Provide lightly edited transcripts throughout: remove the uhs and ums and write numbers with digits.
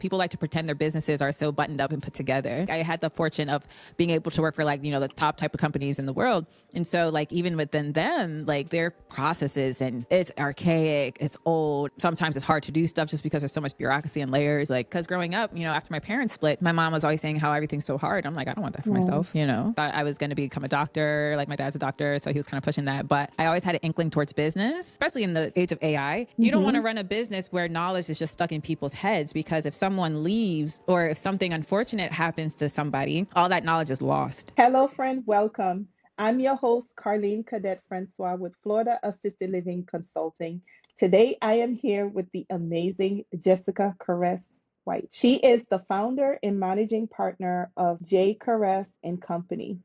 people like to pretend their businesses are so buttoned up and put together. I had the fortune of being able to work for like, the top type of companies in the world. And so like, even within them, like their processes, and it's archaic, it's old. Sometimes it's hard to do stuff just because there's so much bureaucracy and layers. Like, cause growing up, after my parents split, my mom was always saying how everything's so hard. I'm like, I don't want that for myself. Thought I was going to become a doctor. Like my dad's a doctor. So he was kind of pushing that, but I always had an inkling towards business, especially in the age of AI. You don't want to run a business where knowledge is just stuck in people's heads, because if someone leaves or if something unfortunate happens to somebody, all that knowledge is lost. Hello, friend. Welcome. I'm your host, Carlene Cadet Francois with Florida Assisted Living Consulting. Today, I am here with the amazing Jessica Caress White. She is the founder and managing partner of J. Caress and Company,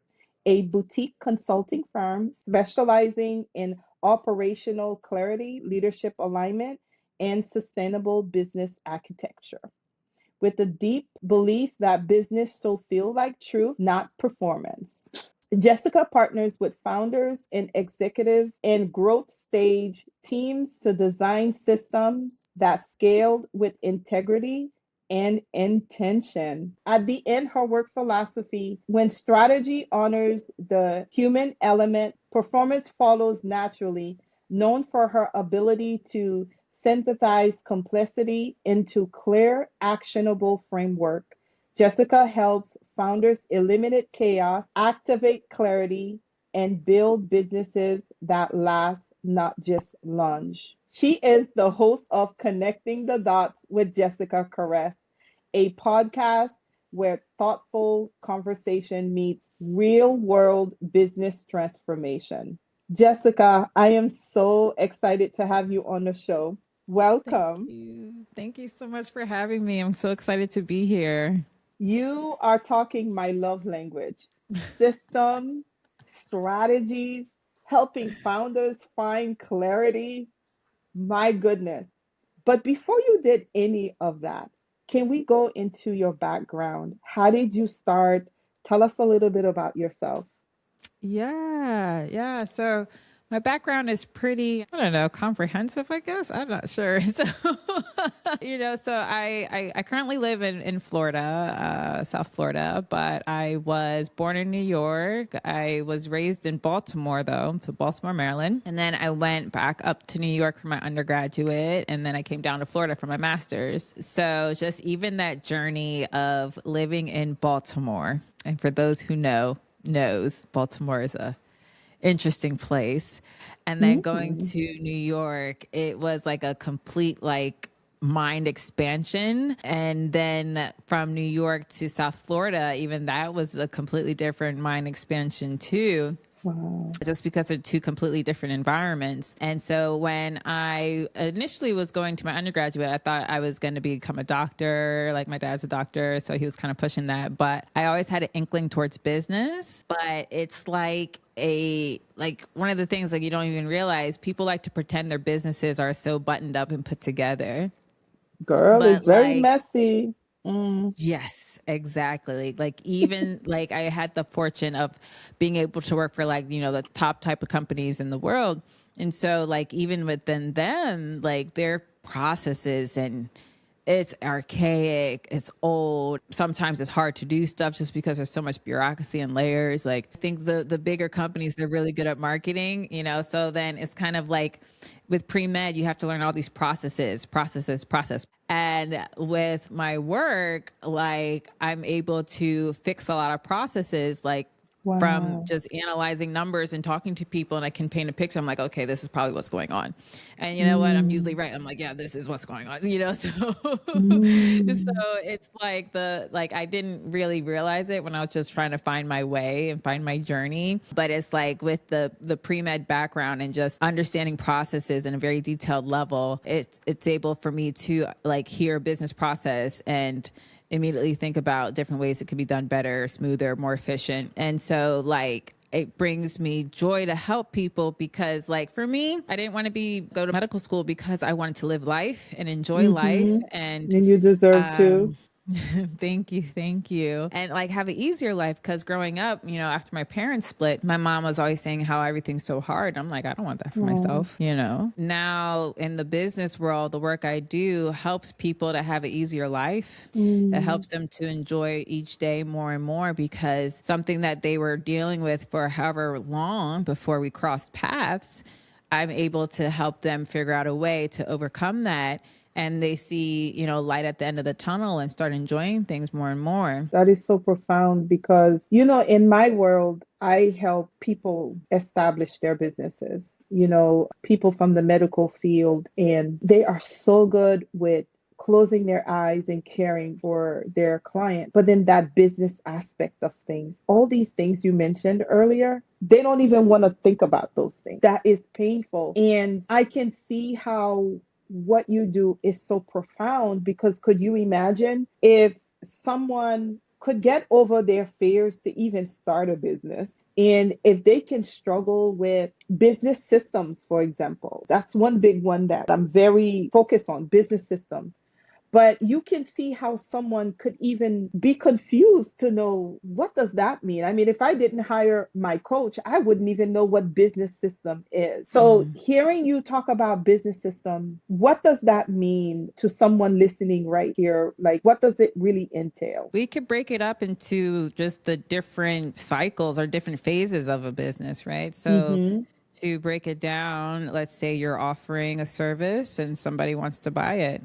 a boutique consulting firm specializing in operational clarity, leadership alignment, and sustainable business architecture, with the deep belief that business should feel like truth, not performance. Jessica partners with founders and executive and growth stage teams to design systems that scaled with integrity and intention. At the end, her work philosophy: when strategy honors the human element, performance follows naturally. Known for her ability to synthesize complexity into clear, actionable framework, Jessica helps founders eliminate chaos, activate clarity, and build businesses that last, not just lunge. She is the host of Connecting the Dots with Jessica Caress, a podcast where thoughtful conversation meets real world business transformation. Jessica, I am so excited to have you on the show. Thank Welcome. you. Thank you so much for having me. I'm so excited to be here. You are talking my love language: systems, strategies, helping founders find clarity. My goodness. But before you did any of that, can we go into your background? How did you start? Tell us a little bit about yourself. Yeah. So my background is pretty, I don't know, comprehensive, I guess. I'm not sure. So, so I currently live in Florida, South Florida, but I was born in New York. I was raised in Baltimore, though, so Baltimore, Maryland. And then I went back up to New York for my undergraduate, and then I came down to Florida for my master's. So just even that journey of living in Baltimore, and for those who knows Baltimore is a interesting place, and then going Mm. to New York, it was like a complete like mind expansion. And then from New York to South Florida, even that was a completely different mind expansion too, Wow. just because they're two completely different environments. And so when I initially was going to my undergraduate, I thought I was going to become a doctor. Like my dad's a doctor, so he was kind of pushing that. But I always had an inkling towards business. But it's like one of the things like you don't even realize, people like to pretend their businesses are so buttoned up and put together. Girl, it's But very like, messy. Mm. yes, exactly. Like even like I had the fortune of being able to work for like, the top type of companies in the world. And so like, even within them, like their processes, and it's archaic, it's old. Sometimes it's hard to do stuff just because there's so much bureaucracy and layers. Like I think the bigger companies, they're really good at marketing, so then it's kind of like with pre-med, you have to learn all these process. And with my work, like I'm able to fix a lot of processes, like from Wow. just analyzing numbers and talking to people, and I can paint a picture. I'm like, okay, this is probably what's going on. And you know what? I'm usually Mm. right. I'm like, yeah, this is what's going on, So, so Mm. it's like I didn't really realize it when I was just trying to find my way and find my journey. But it's like with the pre-med background and just understanding processes in a very detailed level, it's able for me to like hear a business process and immediately think about different ways it could be done better, smoother, more efficient. And so like it brings me joy to help people, because like for me, I didn't want to go to medical school because I wanted to live life and enjoy life. Mm-hmm. And And you deserve to. Thank you. Thank you. And like have an easier life because growing up, after my parents split, my mom was always saying how everything's so hard. I'm like, I don't want that for Oh, myself. Now in the business world, the work I do helps people to have an easier life. It mm, helps them to enjoy each day more and more because something that they were dealing with for however long before we crossed paths, I'm able to help them figure out a way to overcome that and they see, light at the end of the tunnel and start enjoying things more and more. that is so profound because, in my world, I help people establish their businesses, people from the medical field, and they are so good with closing their eyes and caring for their client. But then that business aspect of things, all these things you mentioned earlier, they don't even want to think about those things. That is painful. And I can see how what you do is so profound because could you imagine if someone could get over their fears to even start a business? And if they can struggle with business systems, for example, that's one big one that I'm very focused on, business system. But you can see how someone could even be confused to know what does that mean. I mean, if I didn't hire my coach, I wouldn't even know what business system is. So hearing you talk about business system, what does that mean to someone listening right here? Like, what does it really entail? We could break it up into just the different cycles or different phases of a business, right? So Mm-hmm. to break it down, let's say you're offering a service and somebody wants to buy it.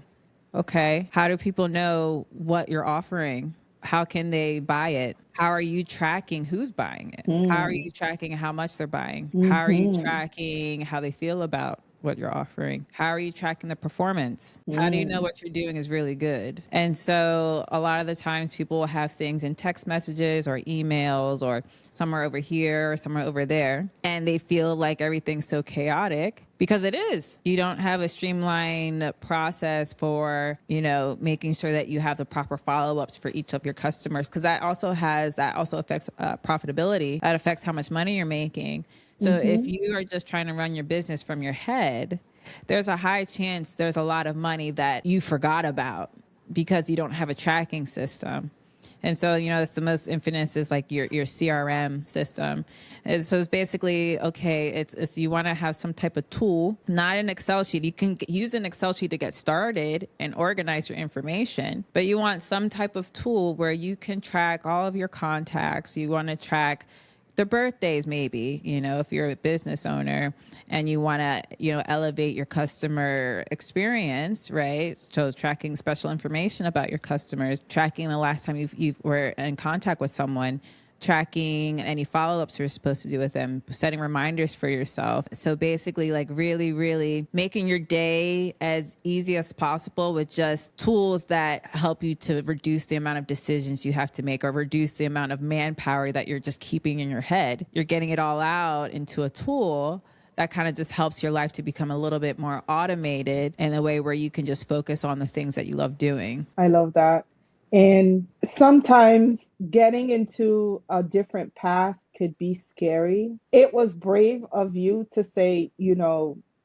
Okay. How do people know what you're offering? How can they buy it? How are you tracking who's buying it? How are you tracking how much they're buying? How are you Mm-hmm. tracking how they feel about what you're offering? How are you tracking the performance? How do you know what you're doing is really good? And so a lot of the times people will have things in text messages or emails or somewhere over here or somewhere over there. And they feel like everything's so chaotic because it is. You don't have a streamlined process for, making sure that you have the proper follow-ups for each of your customers. Cause that also affects profitability. That affects how much money you're making. So if Mm-hmm. you are just trying to run your business from your head, there's a high chance there's a lot of money that you forgot about because you don't have a tracking system. And so, it's the most infamous is like your CRM system. And so it's basically, okay, it's you want to have some type of tool, not an Excel sheet. You can use an Excel sheet to get started and organize your information, but you want some type of tool where you can track all of your contacts. You want to track the birthdays, maybe, if you're a business owner and you want to, elevate your customer experience, right? So tracking special information about your customers, tracking the last time you were in contact with someone, tracking any follow-ups you're supposed to do with them, setting reminders for yourself. So basically like really, really making your day as easy as possible with just tools that help you to reduce the amount of decisions you have to make or reduce the amount of manpower that you're just keeping in your head. You're getting it all out into a tool that kind of just helps your life to become a little bit more automated in a way where you can just focus on the things that you love doing. I love that. And sometimes getting into a different path could be scary. It was brave of you to say,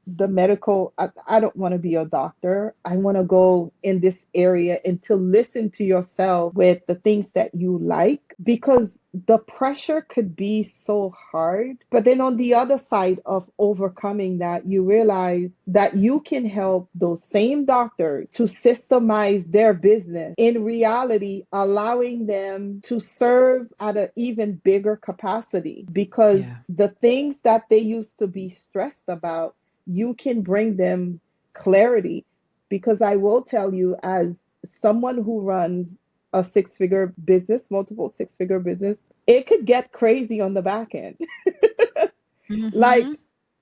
the medical, I don't want to be a doctor. I want to go in this area and to listen to yourself with the things that you like because the pressure could be so hard. But then on the other side of overcoming that, you realize that you can help those same doctors to systemize their business in reality, allowing them to serve at an even bigger capacity because Yeah. the things that they used to be stressed about, you can bring them clarity. Because I will tell you, as someone who runs a six-figure business, multiple six-figure business, it could get crazy on the back end. Mm-hmm. Like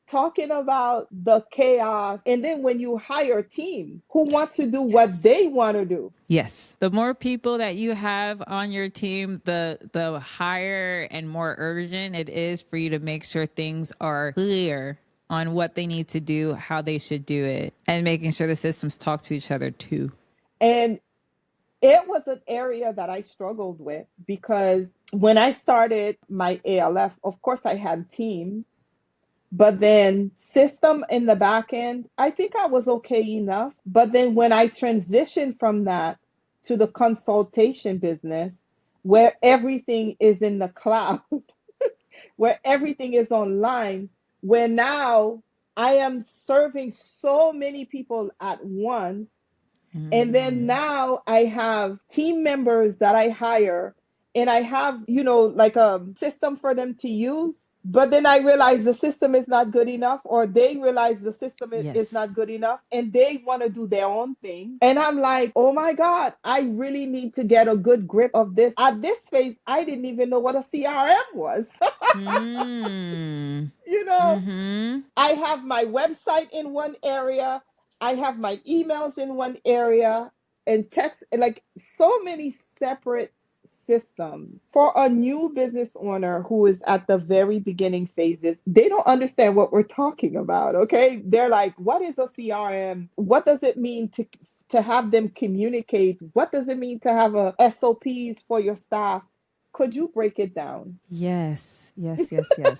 talking about the chaos. And then when you hire teams who want to do what Yes. they want to do. Yes. The more people that you have on your team, the higher and more urgent it is for you to make sure things are clear on what they need to do, how they should do it, and making sure the systems talk to each other too. And it was an area that I struggled with because when I started my ALF, of course, I had teams, but then system in the back end, I think I was okay enough. But then when I transitioned from that to the consultation business where everything is in the cloud, where everything is online, where now I am serving so many people at once. And then Mm. now I have team members that I hire, and I have, like a system for them to use. But then I realize the system is not good enough, or they realize the system is Yes. not good enough, and they want to do their own thing. And I'm like, oh my God, I really need to get a good grip of this. At this phase, I didn't even know what a CRM was. Mm. you know, Mm-hmm. I have my website in one area, I have my emails in one area, and text, like so many separate systems. For a new business owner who is at the very beginning phases, they don't understand what we're talking about, okay? They're like, what is a CRM? What does it mean to have them communicate? What does it mean to have a SOPs for your staff? Could you break it down? Yes. Yes. Yes. Yes.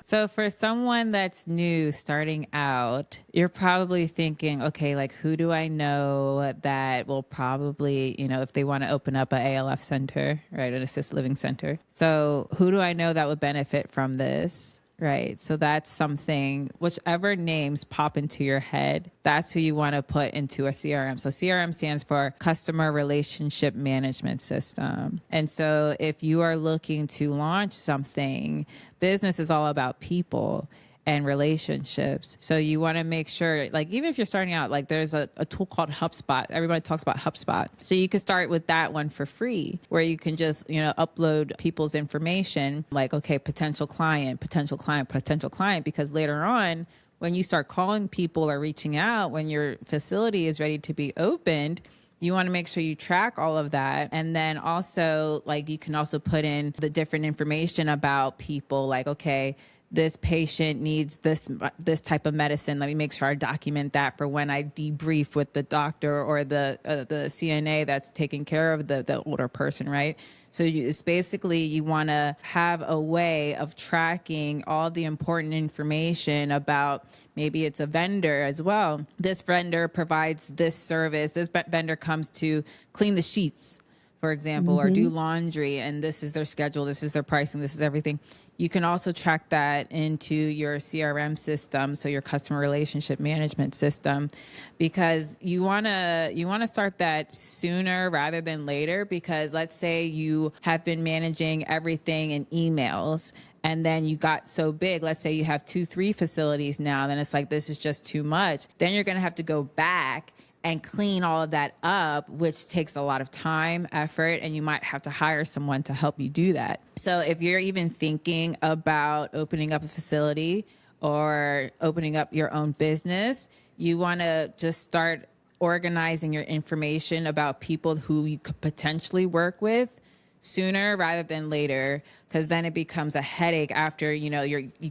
So for someone that's new starting out, you're probably thinking, okay, like who do I know that will probably, if they want to open up a ALF center, right, an assisted living center. So who do I know that would benefit from this? Right. So that's something, whichever names pop into your head, that's who you want to put into a CRM. So CRM stands for Customer Relationship Management System. And so if you are looking to launch something, business is all about people and relationships. So you want to make sure, like, even if you're starting out, like there's a tool called HubSpot. Everybody talks about HubSpot. So you can start with that one for free, where you can just, upload people's information, like, okay, potential client, potential client, potential client, because later on, when you start calling people or reaching out, when your facility is ready to be opened, you want to make sure you track all of that. And then also, like, you can also put in the different information about people, like, okay, this patient needs this type of medicine. Let me make sure I document that for when I debrief with the doctor or the CNA that's taking care of the older person, right? So it's basically you want to have a way of tracking all the important information about, maybe it's a vendor as well. This vendor provides this service. This vendor comes to clean the sheets, for example, or do Mm-hmm. laundry, and this is their schedule, this is their pricing, this is everything. You can also track that into your CRM system, so your customer relationship management system, because you want to start that sooner rather than later, because let's say you have been managing everything in emails and then you got so big, let's say you have 2-3 facilities now, then it's like, this is just too much. Then you're going to have to go back and clean all of that up, which takes a lot of time, effort, and you might have to hire someone to help you do that. So if you're even thinking about opening up a facility or opening up your own business, you want to just start organizing your information about people who you could potentially work with sooner rather than later, because then it becomes a headache after you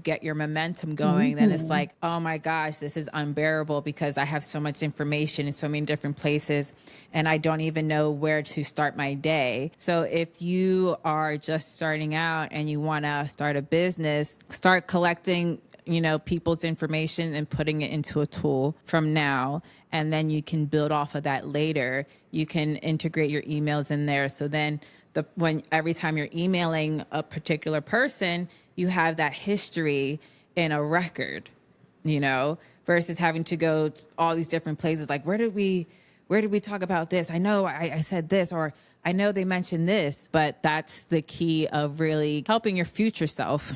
get your momentum going. Then it's Mm-hmm. like, oh my gosh, this is unbearable because I have so much information in so many different places and I don't even know where to start my day. So if you are just starting out and you want to start a business, start collecting people's information and putting it into a tool from now, and then you can build off of that later. You can integrate your emails in there, so then when every time you're emailing a particular person, you have that history in a record, versus having to go to all these different places. Like, where did we talk about this? I know I said this, or I know they mentioned this, but that's the key of really helping your future self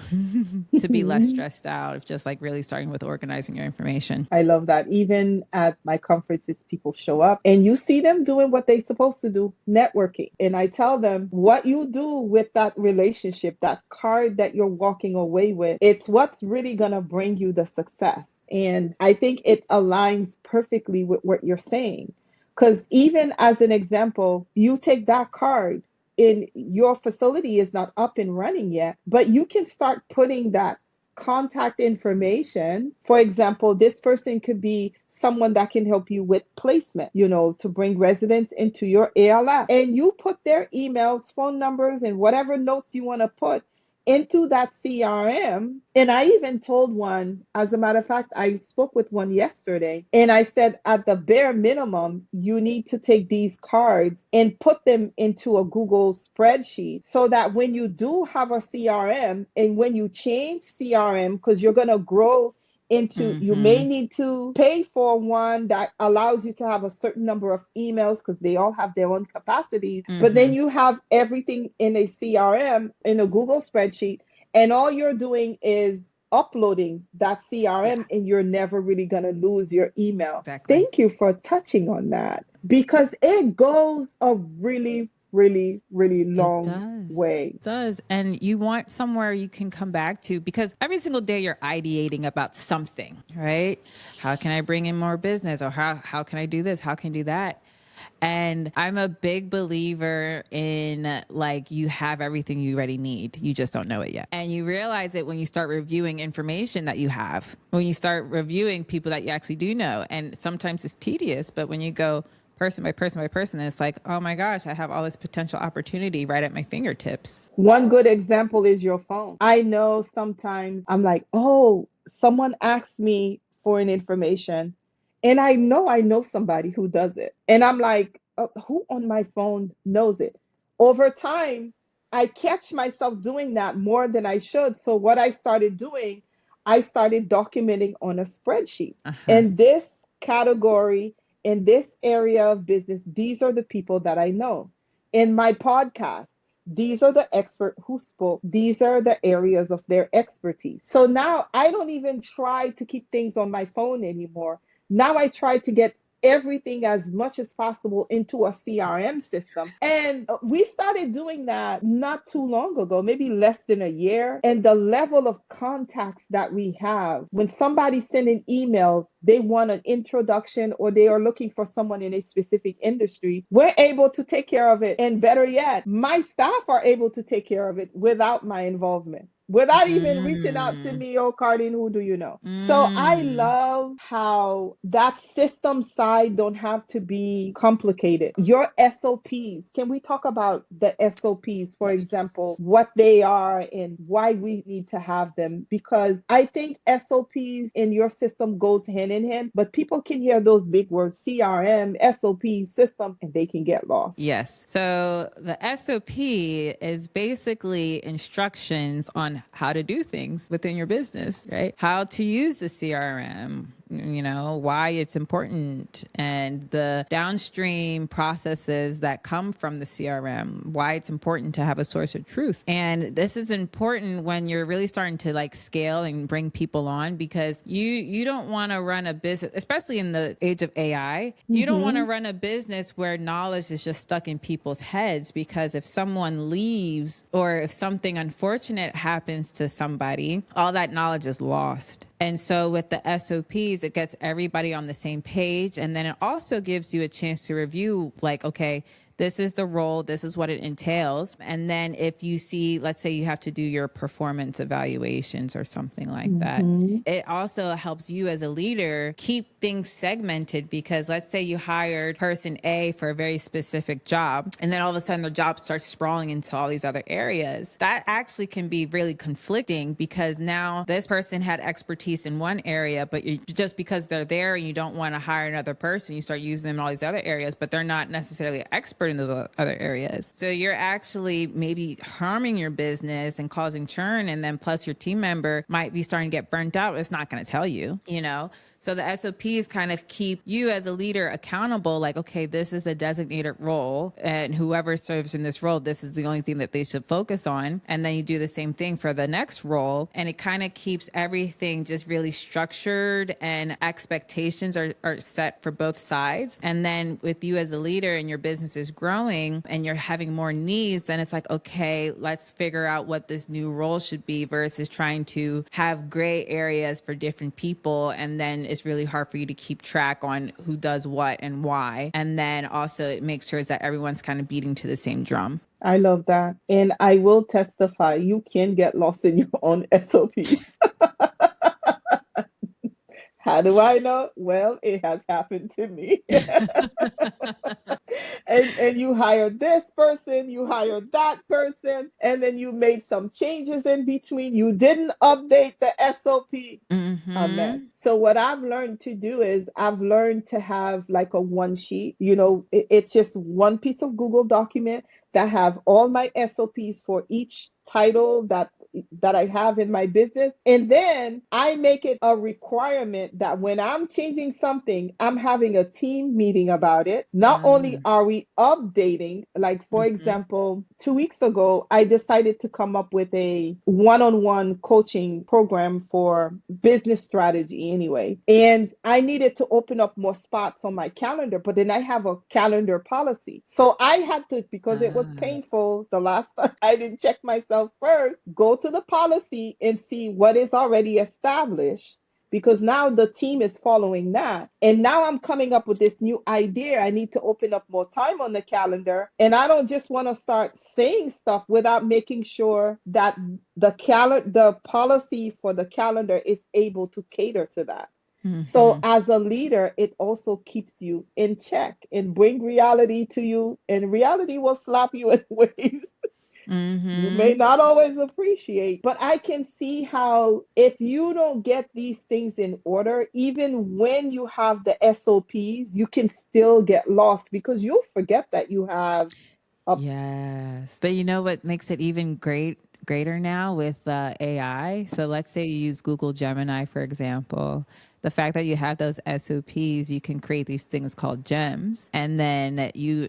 to be less stressed out, of just like really starting with organizing your information. I love that. Even at my conferences, people show up and you see them doing what they're supposed to do, networking. And I tell them, what you do with that relationship, that card that you're walking away with, it's what's really going to bring you the success. And I think it aligns perfectly with what you're saying. Because even as an example, you take that card, in your facility is not up and running yet, but you can start putting that contact information. For example, this person could be someone that can help you with placement, to bring residents into your ALF. And you put their emails, phone numbers, and whatever notes you want to put into that CRM. And I even told one, as a matter of fact, I spoke with one yesterday, and I said, at the bare minimum, you need to take these cards and put them into a Google spreadsheet so that when you do have a CRM and when you change CRM, because you're going to grow into, you may Mm-hmm. need to pay for one that allows you to have a certain number of emails because they all have their own capacities. But then Mm-hmm. you have everything in a CRM, in a Google spreadsheet, and all you're doing is uploading that Yeah, CRM, and you're never really going to lose your email. exactly. Thank you for touching on that because it goes a really, really, really It long does. way. Does. And you want somewhere you can come back to because every single day you're ideating about something, right? How can I bring in more business? Or how can I do this? How can I do that? And I'm a big believer in like you have everything you already need. You just don't know it yet. And you realize it when you start reviewing information that you have, when you start reviewing people that you actually do know. And sometimes it's tedious, but when you go person by person by person, it's like, oh my gosh, I have all this potential opportunity right at my fingertips. One good example is your phone. I know sometimes I'm like, oh, someone asked me for an information, and I know somebody who does it. And I'm like, who on my phone knows it? Over time, I catch myself doing that more than I should. So what I started doing, I started documenting on a spreadsheet. Uh huh. In this category, in this area of business, these are the people that I know. In my podcast, these are the expert who spoke. These are the areas of their expertise. So now I don't even try to keep things on my phone anymore. Now I try to get everything as much as possible into a CRM system. And we started doing that not too long ago, maybe less than a year. And the level of contacts that we have, when somebody send an email, they want an introduction or they are looking for someone in a specific industry, we're able to take care of it. And better yet, my staff are able to take care of it without my involvement, without even reaching out to Mm. me, oh, Cardine, who do you know? So I Mm. love how that system side don't have to be complicated. Your SOPs, can we talk about the SOPs, for Yes. example, what they are and why we need to have them? Because I think SOPs in your system goes hand in hand, but people can hear those big words, CRM, SOP, system, and they can get lost. Yes. So the SOP is basically instructions on how to do things within your business, right? How to use the CRM, you know, why it's important, and the downstream processes that come from the CRM, why it's important to have a source of truth. And this is important when you're really starting to like scale and bring people on, because you don't want to run a business, especially in the age of AI. You don't want to Mm-hmm. run a business where knowledge is just stuck in people's heads, because if someone leaves or if something unfortunate happens to somebody, all that knowledge is lost. And so with the SOPs, it gets everybody on the same page. And then it also gives you a chance to review, like, okay, this is the role, this is what it entails. And then if you see, let's say you have to do your performance evaluations or something like that, Mm-hmm. it also helps you as a leader keep things segmented, because let's say you hired person A for a very specific job, and then all of a sudden the job starts sprawling into all these other areas. That actually can be really conflicting, because now this person had expertise in one area, but just because they're there and you don't want to hire another person, you start using them in all these other areas, but they're not necessarily an expert in those other areas. So you're actually maybe harming your business and causing churn. And then plus your team member might be starting to get burnt out. It's not going to tell you, you know? So the SOPs kind of keep you as a leader accountable, like, okay, this is the designated role, and whoever serves in this role, this is the only thing that they should focus on. And then you do the same thing for the next role. And it kind of keeps everything just really structured, and expectations are set for both sides. And then with you as a leader and your business is growing and you're having more needs, then it's like, okay, let's figure out what this new role should be, versus trying to have gray areas for different people. And then it's really hard for you to keep track on who does what and why. And then also it makes sure that everyone's kind of beating to the same drum. I love that. And I will testify, you can get lost in your own SOPs. How do I know? Well, it has happened to me. And you hired this person, you hired that person, and then you made some changes in between. You didn't update the SOP. A mess. Mm-hmm. So what I've learned to do is I've learned to have like a one sheet. It's just one piece of Google document that have all my SOPs for each title that I have in my business. And then I make it a requirement that when I'm changing something, I'm having a team meeting about it. Not only are we updating, like for Mm-hmm. example, 2 weeks ago, I decided to come up with a one-on-one coaching program for business strategy anyway. And I needed to open up more spots on my calendar, but then I have a calendar policy. So I had to, because it was Ah. painful the last time I didn't check myself first, go to the policy and see what is already established, because now the team is following that. And now I'm coming up with this new idea. I need to open up more time on the calendar. And I don't just want to start saying stuff without making sure that the policy for the calendar is able to cater to that. So Mm-hmm. as a leader, it also keeps you in check and bring reality to you, and reality will slap you in ways you may Mm-hmm. not always appreciate. But I can see how if you don't get these things in order, even when you have the SOPs, you can still get lost because you'll forget that you have a. Yes. But you know what makes it even greater now with AI? So let's say you use Google Gemini, for example. The fact that you have those SOPs, you can create these things called gems. And then you're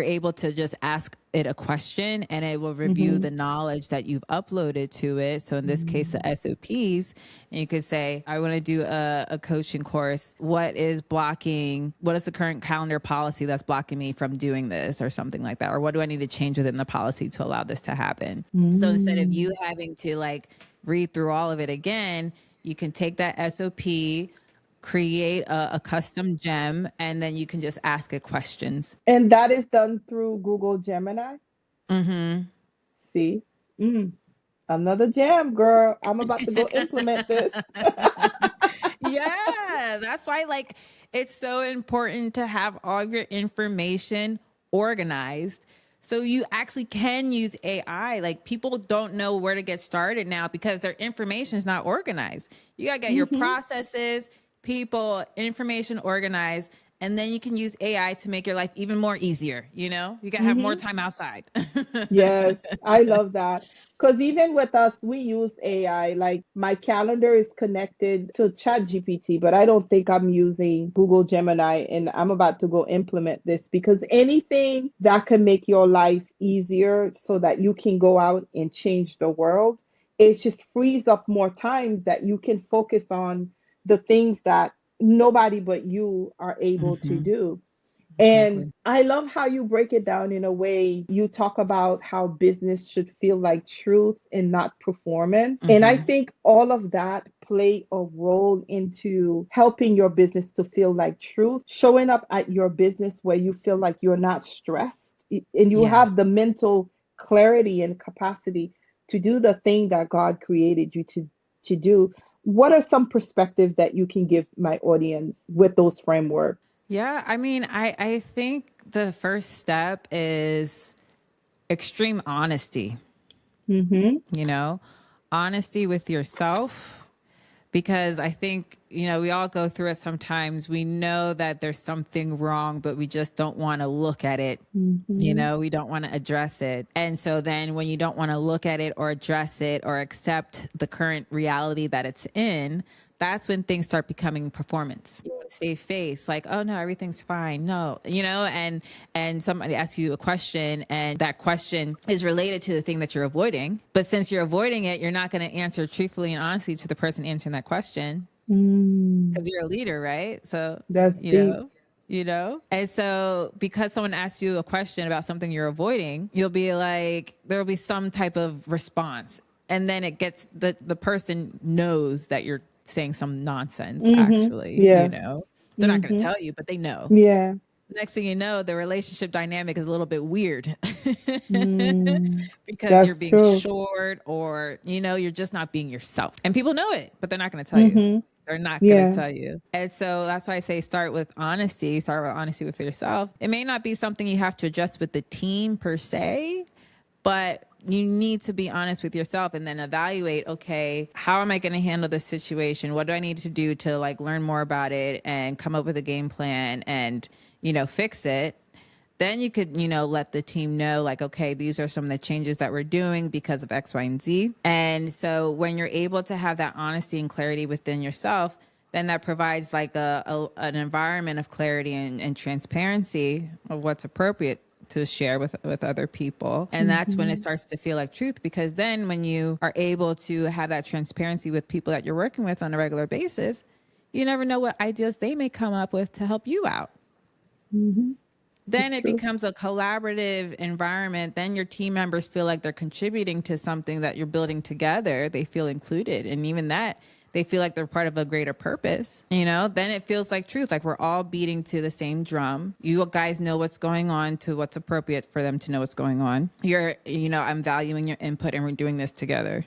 able to just ask it a question and it will review Mhm. the knowledge that you've uploaded to it. So in this case, the Mm. SOPs, and you could say, I want to do a coaching course. What is the current calendar policy that's blocking me from doing this or something like that? Or what do I need to change within the policy to allow this to happen? So instead of you Mm. having to like read through all of it again, you can take that SOP, create a custom gem, and then you can just ask it questions. And that is done through Google Gemini. Mm-hmm. See? Mm. Another jam, girl. I'm about to go implement this. Yeah, that's why like it's so important to have all of your information organized so you actually can use AI. Like people don't know where to get started now because their information is not organized. You got to get your Mhm. processes, people, information organized, and then you can use AI to make your life even more easier, you know? You got to have more Mhm. time outside. Yes, I love that. Because even with us, we use AI. Like my calendar is connected to ChatGPT, but I don't think I'm using Google Gemini. And I'm about to go implement this because anything that can make your life easier so that you can go out and change the world, it just frees up more time that you can focus on the things that nobody but you are able to Hmm. do. And Exactly. I love how you break it down in a way. You talk about how business should feel like truth and not performance. And I Hmm. think all of that play a role into helping your business to feel like truth, showing up at your business where you feel like you're not stressed and you Yeah. have the mental clarity and capacity to do the thing that God created you to do. What are some perspectives that you can give my audience with those frameworks? Yeah, I mean, I think the first step is extreme honesty, Mm-hmm. you know, honesty with yourself. Because I think, we all go through it sometimes. We know that there's something wrong, but we just don't want to look at it. Mm-hmm. We don't want to address it. And so then when you don't want to look at it or address it or accept the current reality that it's in, that's when things start becoming performance. You want to save face, like, oh no, everything's fine. No, and somebody asks you a question and that question is related to the thing that you're avoiding. But since you're avoiding it, you're not going to answer truthfully and honestly to the person answering that question because Mm, you're a leader, right? So, that's you deep. know, And so because someone asks you a question about something you're avoiding, you'll be like, there'll be some type of response. And then it gets the person knows that you're saying some nonsense, Mm-hmm. actually, Yes. They're not going to Mm-hmm. tell you, but they know. Yeah. Next thing you know, the relationship dynamic is a little bit weird Mm, because you're that's being true. short or, you're just not being yourself. And people know it, but they're not going to tell you. Mm-hmm. They're not going to Yeah. tell you. And so that's why I say start with honesty, start with honesty with yourself. It may not be something you have to adjust with the team per se, but you need to be honest with yourself and then evaluate, okay, how am I going to handle this situation? What do I need to do to like learn more about it and come up with a game plan and, fix it? Then you could, let the team know like, okay, these are some of the changes that we're doing because of X, Y, and Z. And so when you're able to have that honesty and clarity within yourself, then that provides like an environment of clarity and transparency of what's appropriate to share with other people. And that's when it Mm-hmm. starts to feel like truth, because then when you are able to have that transparency with people that you're working with on a regular basis, you never know what ideas they may come up with to help you out. Mm-hmm. Then It's it true. becomes a collaborative environment. Then your team members feel like they're contributing to something that you're building together. They feel included. And even that, they feel like they're part of a greater purpose. Then it feels like truth, like we're all beating to the same drum. You guys know what's going on to what's appropriate for them to know what's going on. I'm valuing your input and we're doing this together.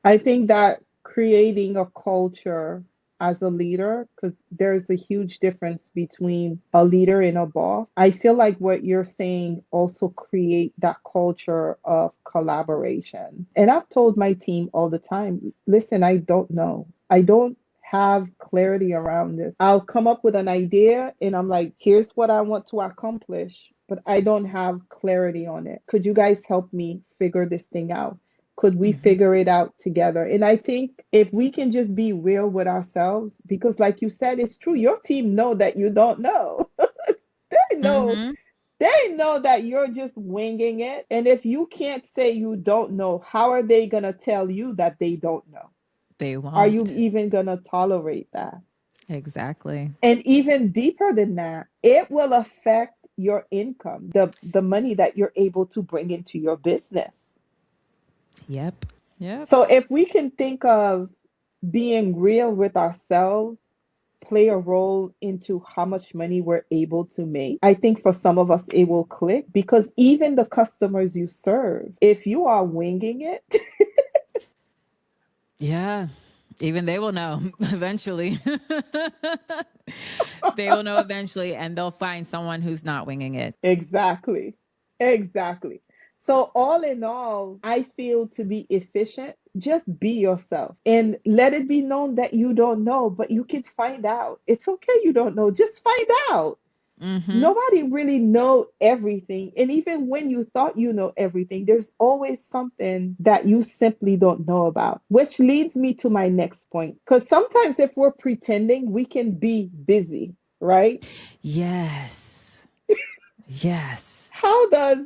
I think that creating a culture as a leader, because there's a huge difference between a leader and a boss. I feel like what you're saying also create that culture of collaboration. And I've told my team all the time, listen, I don't know. I don't have clarity around this. I'll come up with an idea and I'm like, here's what I want to accomplish, but I don't have clarity on it. Could you guys help me figure this thing out? Could we Mm-hmm. figure it out together? And I think if we can just be real with ourselves, because like you said, it's true. Your team know that you don't know. They know, Mm-hmm. they know that you're just winging it. And if you can't say you don't know, how are they gonna tell you that they don't know? They Are you won't. even gonna tolerate that? Exactly. And even deeper than that, it will affect your income, the money that you're able to bring into your business. Yep. Yep. So if we can think of being real with ourselves play a role into how much money we're able to make. I think for some of us it will click because even the customers you serve, if you are winging it, Yeah. Even they will know eventually. They will know eventually, and they'll find someone who's not winging it. exactly. Exactly. So all in all, I feel to be efficient, just be yourself and let it be known that you don't know, but you can find out. It's okay you don't know, just find out. Mm-hmm. Nobody really know everything, and even when you thought you know everything, there's always something that you simply don't know about, which leads me to my next point, because sometimes if we're pretending we can be busy, right? Yes. Yes. How does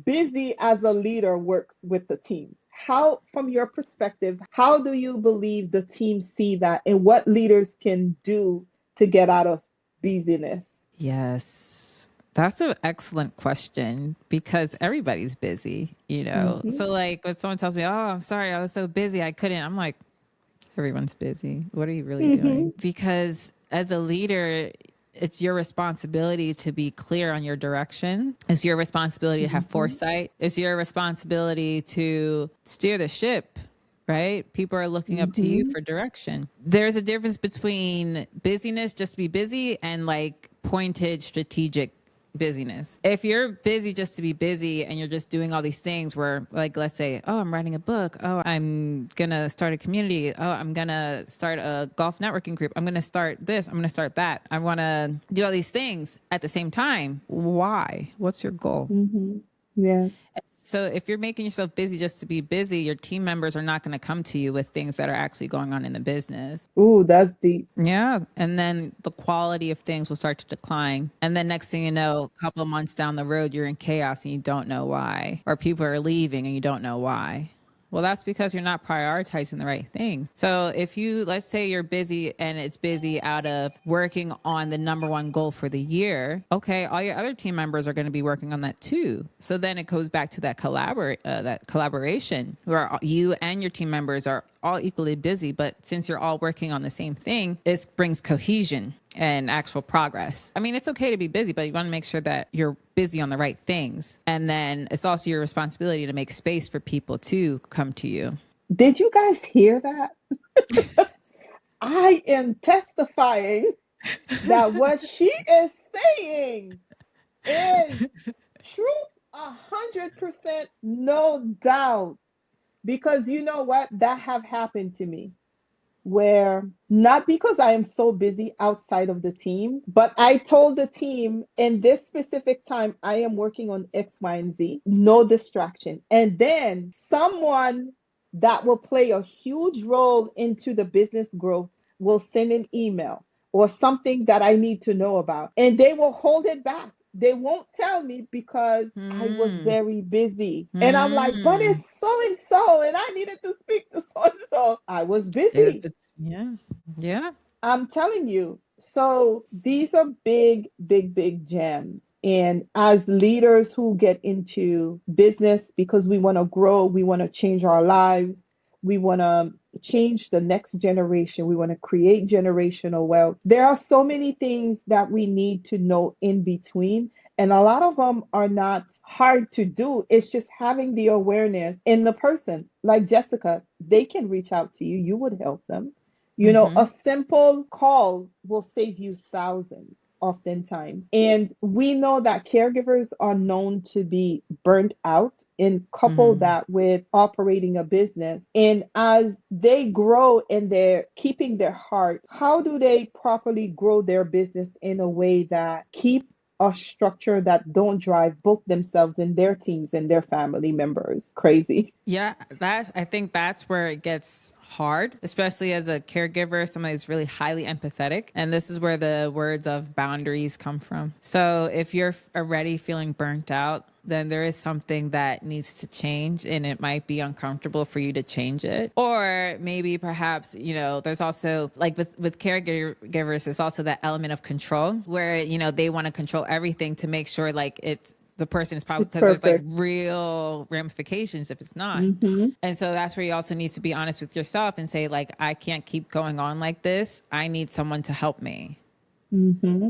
busy as a leader works with the team? How, from your perspective, how do you believe the team see that, and what leaders can do to get out of busyness? Yes. That's an excellent question because everybody's busy. Hmm. So, like, when someone tells me, oh, I'm sorry, I was so busy, I couldn't, I'm like, everyone's busy. What are you really Hmm. doing? Because as a leader, it's your responsibility to be clear on your direction. It's your responsibility to have Hmm. foresight. It's your responsibility to steer the ship, right? People are looking up to you Hmm. for direction. There's a difference between busyness, just to be busy, and like pointed strategic busyness. If you're busy just to be busy and you're just doing all these things where, like, let's say, oh, I'm writing a book. Oh, I'm going to start a community. Oh, I'm going to start a golf networking group. I'm going to start this. I'm going to start that. I want to do all these things at the same time. Why? What's your goal? Hmm. Yes. So if you're making yourself busy just to be busy, your team members are not going to come to you with things that are actually going on in the business. Ooh, that's deep. Yeah. And then the quality of things will start to decline. And then next thing you know, a couple of months down the road, you're in chaos and you don't know why. Or people are leaving and you don't know why. Well, that's because you're not prioritizing the right things. So if you, let's say you're busy and it's busy out of working on the number one goal for the year. Okay. All your other team members are going to be working on that too. So then it goes back to that collaboration where you and your team members are all equally busy. But since you're all working on the same thing, it brings cohesion. and actual progress. I mean, it's okay to be busy, but you want to make sure that you're busy on the right things. And then it's also your responsibility to make space for people to come to you. Did you guys hear that? I am testifying that what she is saying is truth, 100%, no doubt. Because you know what? That have happened to me where not because I am so busy outside of the team, but I told the team in this specific time, I am working on X, Y, and Z, no distraction. And then someone that will play a huge role into the business growth will send an email or something that I need to know about, and they will hold it back. They won't tell me because I was Mm. very busy. And I'm like, but Mm. it's so and so, and I needed to speak to so and so. I was busy. Yeah. Yeah. I'm telling you. So these are big, big, big gems. And as leaders who get into business because we want to grow, we want to change our lives, we want to change the next generation, we want to create generational wealth. There are so many things that we need to know in between. And a lot of them are not hard to do. It's just having the awareness in the person. Like Jessica, they can reach out to you, you would help them. You know, Mm-hmm. a simple call will save you thousands oftentimes. And we know that caregivers are known to be burnt out, and couple Mm-hmm. that with operating a business. And as they grow and they're keeping their heart, how do they properly grow their business in a way that keep a structure that don't drive both themselves and their teams and their family members crazy? Yeah, I think that's where it gets hard, especially as a caregiver, somebody who's really highly empathetic. And this is where the words of boundaries come from. So if you're already feeling burnt out, then there is something that needs to change, and it might be uncomfortable for you to change it. Or maybe perhaps, there's also like with caregivers, there's also that element of control where, they want to control everything to make sure like the person is probably, It's because there's like perfect. real ramifications if it's not. Hmm. And so that's where you also need to be honest with yourself and say, like, I can't keep going on like this. I need someone to help me. Hmm.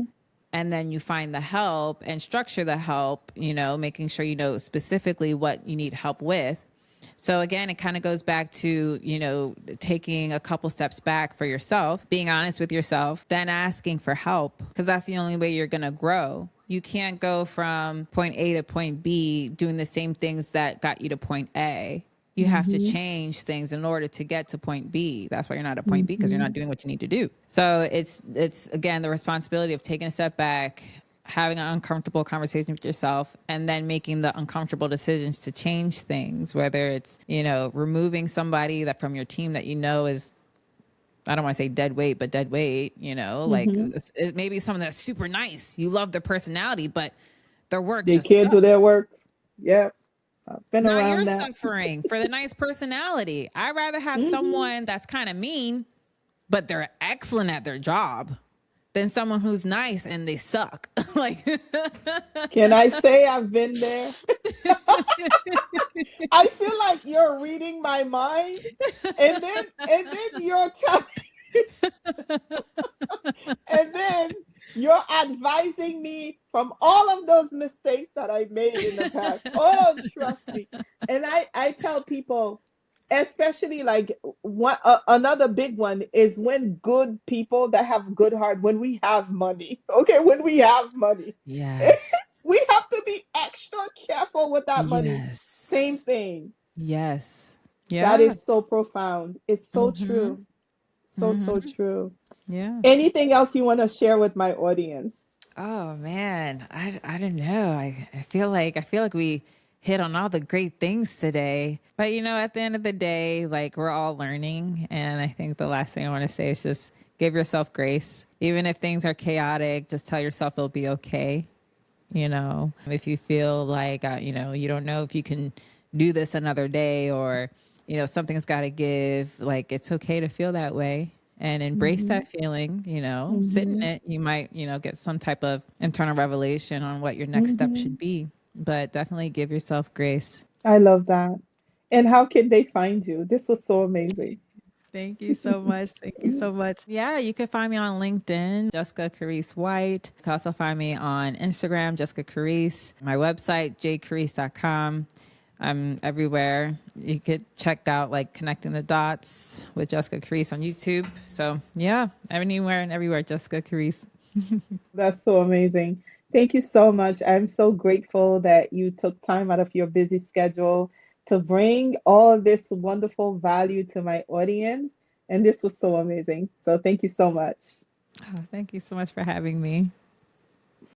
And then you find the help and structure the help, making sure you know specifically what you need help with. So again, it kind of goes back to, taking a couple steps back for yourself, being honest with yourself, then asking for help, because that's the only way you're going to grow. You can't go from point A to point B doing the same things that got you to point A. You have to Hmm. change things in order to get to point B. That's why you're not at point B, because you're Hmm. not doing what you need to do. So it's again the responsibility of taking a step back, having an uncomfortable conversation with yourself, and then making the uncomfortable decisions to change things, whether it's, removing somebody that from your team that is, I don't want to say dead weight, but dead weight, like Hmm. it maybe someone that's super nice. You love their personality, but their work They just can't do their sucks. work. Yep. I've been Now you're around that. suffering for the nice personality. I'd rather have Hmm. someone that's kind of mean, but they're excellent at their job, than someone who's nice and they suck. Like, Can I say I've been there? I feel like you're reading my mind, and then you're telling, and then you're advising me from all of those mistakes that I made in the past. Oh, trust me. And I tell people, especially like another big one is when good people that have good heart, when we have money, okay, when we have money, yes. we have to be extra careful with that money. Same Yes. thing. Yes. That Yeah. is so profound. It's so Mm-hmm. true. So, so Mm-hmm. true. Yeah. Anything else you want to share with my audience? Oh man. I don't know. I feel like we hit on all the great things today. But at the end of the day, like we're all learning. And I think the last thing I want to say is just give yourself grace. Even if things are chaotic, just tell yourself it'll be okay. If you feel like you don't know if you can do this another day, or something's got to give, like it's okay to feel that way and embrace Hmm. that feeling. Sit in Hmm. it. You might get some type of internal revelation on what your next step Hmm. should be, but definitely give yourself grace. I love that. And how can they find you? This was so amazing. Thank you so much. Thank you so much. Yeah, you can find me on LinkedIn, Jessica Carice White. You can also find me on Instagram, Jessica Carice. My website, jcarice.com. I'm everywhere. You could check out like Connecting the Dots with Jessica Carice on YouTube. So yeah, anywhere and everywhere, Jessica Carice. That's so amazing. Thank you so much. I'm so grateful that you took time out of your busy schedule to bring all this wonderful value to my audience. And this was so amazing. So thank you so much. Oh, thank you so much for having me.